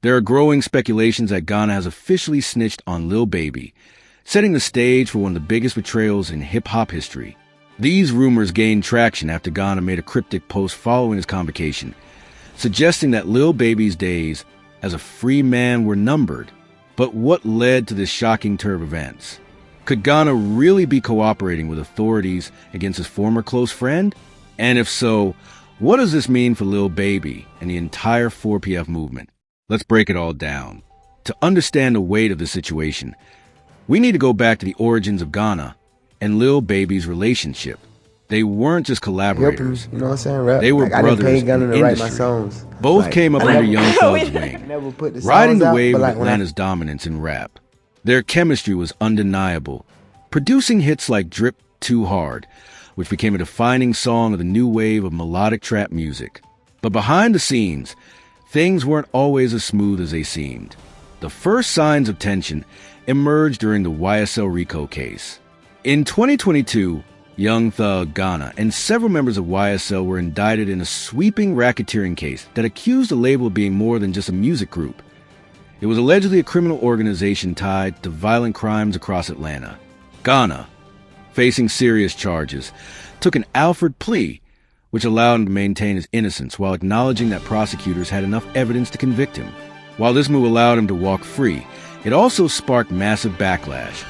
There are growing speculations that Gunna has officially snitched on Lil Baby, setting the stage for one of the biggest betrayals in hip-hop history. These rumors gained traction after Gunna made a cryptic post following his convocation, suggesting that Lil Baby's days as a free man were numbered. But what led to this shocking turn of events? Could Gunna really be cooperating with authorities against his former close friend? And if so, what does this mean for Lil Baby and the entire 4PF movement? Let's break it all down. To understand the weight of the situation, we need to go back to the origins of Gunna and Lil Baby's relationship. They weren't just collaborators. You know what I'm saying? Rap. They were brothers in the industry. Both came up under Young Thug's wing, riding the wave of Atlanta's dominance in rap. Their chemistry was undeniable, producing hits like Drip Too Hard, which became a defining song of the new wave of melodic trap music. But behind the scenes, things weren't always as smooth as they seemed. The first signs of tension emerged during the YSL RICO case. In 2022, Young Thug, Gunna, and several members of YSL were indicted in a sweeping racketeering case that accused the label of being more than just a music group. It was allegedly a criminal organization tied to violent crimes across Atlanta. Gunna, facing serious charges, took an Alford plea, which allowed him to maintain his innocence while acknowledging that prosecutors had enough evidence to convict him. While this move allowed him to walk free, it also sparked massive backlash,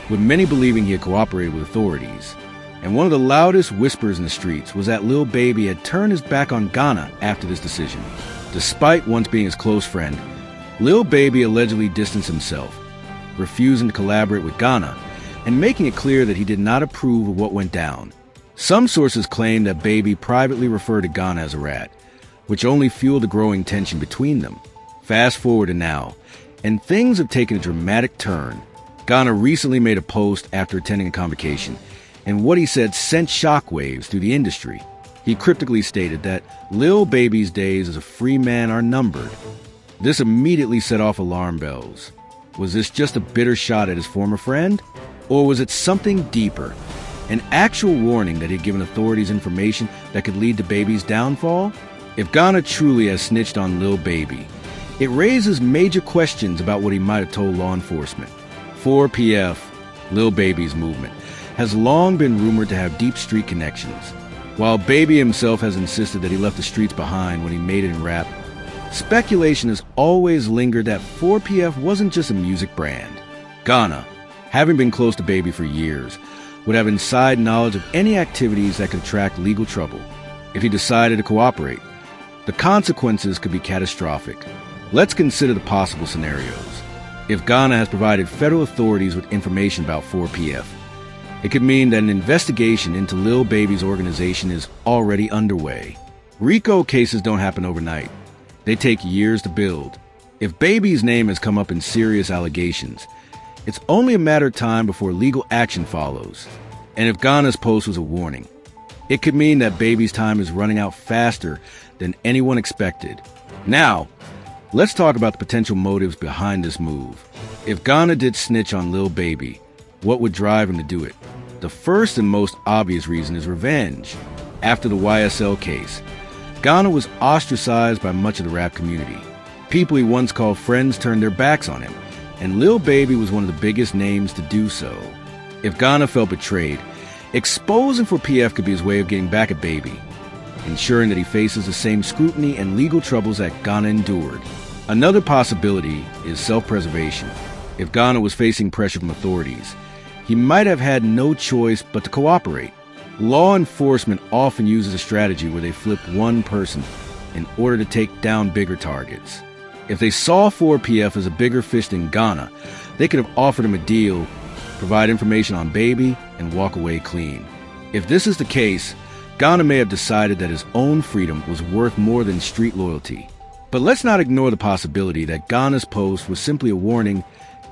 with many believing he had cooperated with authorities. And one of the loudest whispers in the streets was that Lil Baby had turned his back on Gunna after this decision. Despite once being his close friend, Lil Baby allegedly distanced himself, refusing to collaborate with Gunna and making it clear that he did not approve of what went down. Some sources claim that Baby privately referred to Gunna as a rat, which only fueled the growing tension between them. Fast forward to now, and things have taken a dramatic turn. Gunna recently made a post after attending a convocation, and what he said sent shockwaves through the industry. He cryptically stated that Lil Baby's days as a free man are numbered. This immediately set off alarm bells. Was this just a bitter shot at his former friend? Or was it something deeper? An actual warning that he'd given authorities information that could lead to Baby's downfall? If Gunna truly has snitched on Lil Baby, it raises major questions about what he might have told law enforcement. 4PF, Lil Baby's movement, has long been rumored to have deep street connections. While Baby himself has insisted that he left the streets behind when he made it in rap, speculation has always lingered that 4PF wasn't just a music brand. Gunna, having been close to Baby for years, would have inside knowledge of any activities that could attract legal trouble. If he decided to cooperate, the consequences could be catastrophic. Let's consider the possible scenarios. If Gunna has provided federal authorities with information about 4PF, it could mean that an investigation into Lil Baby's organization is already underway. RICO cases don't happen overnight. They take years to build. If Baby's name has come up in serious allegations, it's only a matter of time before legal action follows. And if Gunna's post was a warning, it could mean that Baby's time is running out faster than anyone expected. Now, let's talk about the potential motives behind this move. If Gunna did snitch on Lil Baby, what would drive him to do it? The first and most obvious reason is revenge. After the YSL case, Gunna was ostracized by much of the rap community. People he once called friends turned their backs on him, and Lil Baby was one of the biggest names to do so. If Gunna felt betrayed, exposing 4PF could be his way of getting back at Baby, ensuring that he faces the same scrutiny and legal troubles that Gunna endured. Another possibility is self-preservation. If Gunna was facing pressure from authorities, he might have had no choice but to cooperate. Law enforcement often uses a strategy where they flip one person in order to take down bigger targets. If they saw 4PF as a bigger fish than Gunna, they could have offered him a deal, provide information on Baby, and walk away clean. If this is the case, Gunna may have decided that his own freedom was worth more than street loyalty. But let's not ignore the possibility that Gunna's post was simply a warning,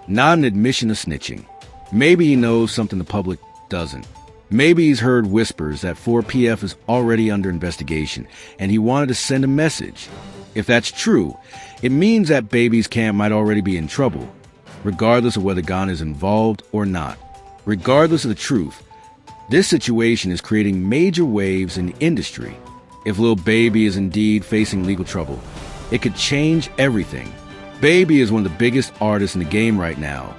not an admission of snitching. Maybe he knows something the public doesn't. Maybe he's heard whispers that 4PF is already under investigation, and he wanted to send a message. If that's true, it means that Baby's camp might already be in trouble, regardless of whether Gunna is involved or not. Regardless of the truth, this situation is creating major waves in the industry. If Lil Baby is indeed facing legal trouble, it could change everything. Baby is one of the biggest artists in the game right now,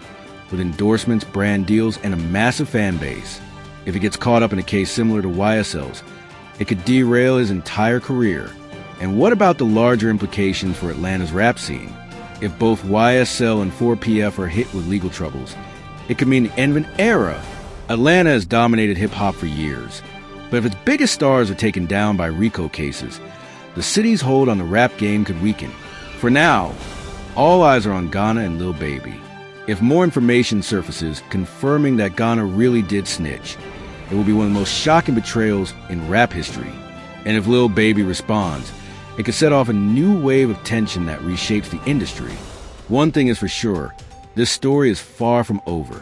with endorsements, brand deals, and a massive fan base. If he gets caught up in a case similar to YSL's, it could derail his entire career. And what about the larger implications for Atlanta's rap scene? If both YSL and 4PF are hit with legal troubles, it could mean the end of an era. Atlanta has dominated hip-hop for years, but if its biggest stars are taken down by RICO cases, the city's hold on the rap game could weaken. For now, all eyes are on Gunna and Lil Baby. If more information surfaces confirming that Gunna really did snitch, it will be one of the most shocking betrayals in rap history. And if Lil Baby responds, it could set off a new wave of tension that reshapes the industry. One thing is for sure, this story is far from over.